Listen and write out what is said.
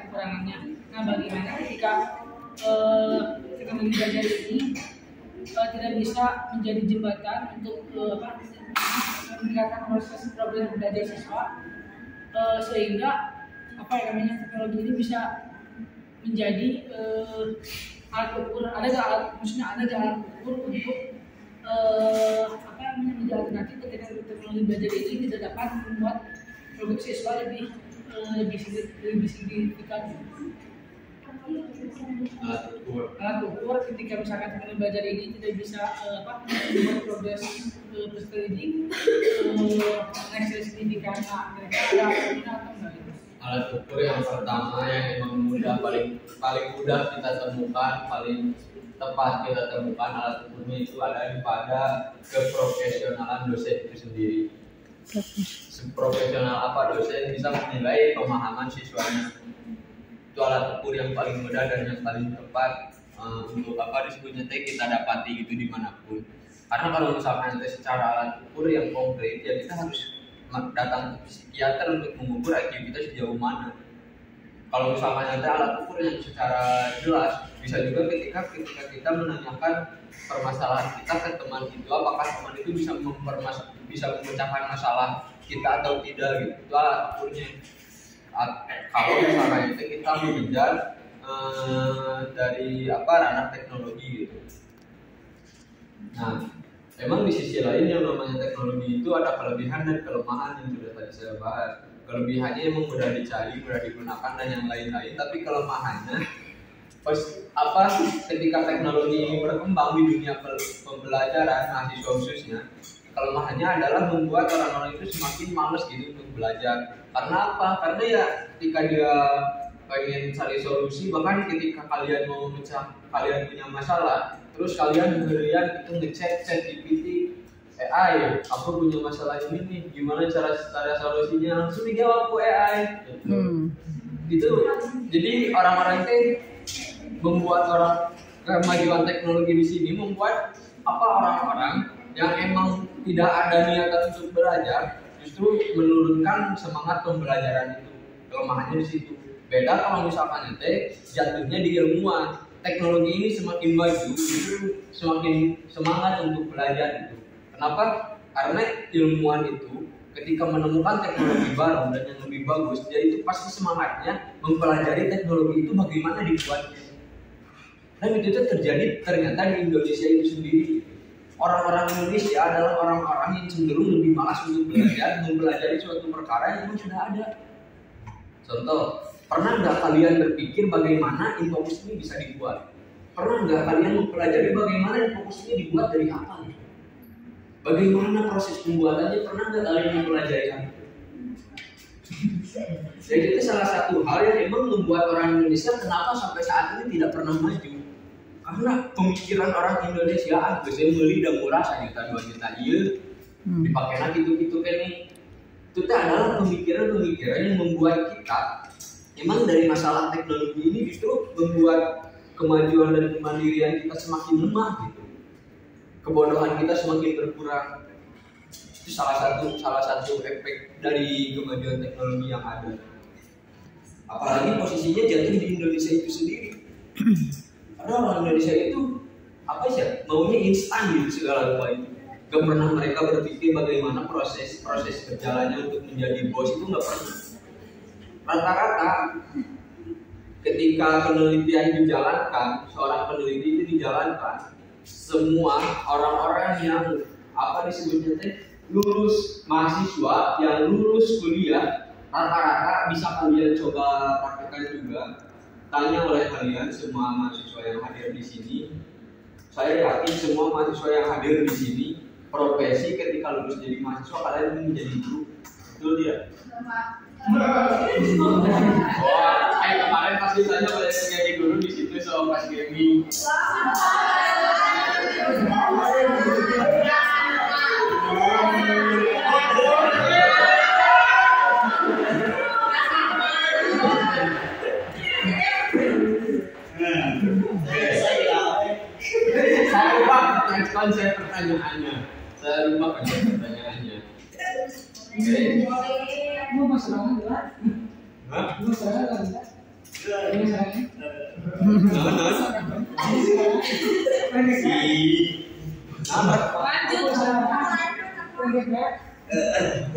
kekurangannya. Nah, bagaimana ketika teknologi belajar ini tidak bisa menjadi jembatan untuk meningkatkan proses progres belajar siswa, sehingga teknologi ini bisa menjadi alat ukur, ada nggak alat ukur untuk menjadi alternatif ketika teknologi belajar ini tidak dapat membuat progres siswa lebih signifikan. Alat ukur ketika misalkan teknologi belajar ini tidak bisa membuat progres peserta didik naik signifikan. Kira-kira ada atau enggak? Alat ukur yang pertama yang memang mudah, paling mudah kita temukan, paling tepat kita temukan alat ukurnya itu ada pada keprofesionalan dosen itu sendiri. Profesional apa dosen bisa menilai pemahaman siswanya. Itu alat ukur yang paling mudah dan yang paling tepat untuk disebutnya kita dapati gitu dimanapun. Karena kalau misalkan secara alat ukur yang konkret ya kita harus datang ke psikiater untuk mengukur IQ kita sejauh mana. Kalau misalkan ada alat ukur yang secara jelas, bisa juga ketika kita menanyakan permasalahan kita ke teman itu, apakah teman itu bisa memecahkan masalah kita atau tidak gitu. Itu alat ukurnya. Kalau misalkan itu kita mengejar dari ranah teknologi gitu. Nah, memang di sisi lain yang namanya teknologi itu ada kelebihan dan kelemahan yang sudah tadi saya bahas. Kelebihannya emang mudah dicari, mudah digunakan dan yang lain-lain. Tapi kelemahannya, ketika teknologi ini berkembang di dunia pembelajaran mahasiswa khususnya, kelemahannya adalah membuat orang-orang itu semakin malas gitu untuk belajar. Karena apa? Karena ya ketika dia pengen cari solusi, bahkan ketika kalian kalian punya masalah, terus kalian berian itu ngecek ChatGPT, AI, aku punya masalah ini nih, gimana cara solusinya, langsung dijawab ke AI. Itu jadi orang-orang itu membuat kemajuan teknologi di sini membuat orang-orang yang emang tidak ada niatan untuk belajar justru menurunkan semangat pembelajaran itu. Kelemahannya di situ. Beda kalau misalkan jatuhnya di ilmuwan, teknologi ini semakin maju justru semakin semangat untuk belajar itu. Kenapa? Karena ilmuwan itu ketika menemukan teknologi baru dan yang lebih bagus, dia itu pasti semangatnya mempelajari teknologi itu bagaimana dibuatnya. Dan itu terjadi ternyata di Indonesia itu sendiri. Orang-orang Indonesia adalah orang-orang yang cenderung lebih malas untuk belajar, mempelajari suatu perkara yang memang sudah ada. Contoh, pernah nggak kalian berpikir bagaimana infokus ini bisa dibuat? Pernah nggak kalian mempelajari bagaimana infokus ini dibuat dari apa? Bagaimana proses pembuatannya, pernah nggak kalian mempelajari itu? Jadi itu salah satu hal yang memang membuat orang Indonesia kenapa sampai saat ini tidak pernah maju. Karena pemikiran orang Indonesia, bisa beli dan murah 1 juta 2 juta dipakainya gitu-gitu kan nih. Itu adalah pemikiran-pemikiran yang membuat kita memang dari masalah teknologi ini justru membuat kemajuan dan kemandirian kita semakin lemah gitu. Kebodohan kita semakin berkurang. Itu salah satu efek dari kemajuan teknologi yang ada. Apalagi posisinya jatuh di Indonesia itu sendiri. Karena orang Indonesia itu maunya instan gitu segala rupa itu. Gak pernah mereka berpikir bagaimana proses berjalannya untuk menjadi bos itu nggak pernah. Rata-rata ketika penelitian dijalankan, seorang peneliti itu dijalankan, semua orang-orang yang lulus mahasiswa yang lulus kuliah rata-rata bisa kalian coba praktekkan juga. Tanya oleh kalian semua mahasiswa yang hadir di sini. Saya yakin semua mahasiswa yang hadir di sini profesi ketika lulus jadi mahasiswa kalian ingin menjadi guru. Betul dia? Kemarin pasti tanya boleh jadi guru di situ soal pas gaming. Saya lupa konsep pertanyaannya. Oke. Mau masalah enggak? Hah? Masalah enggak? Lanjut.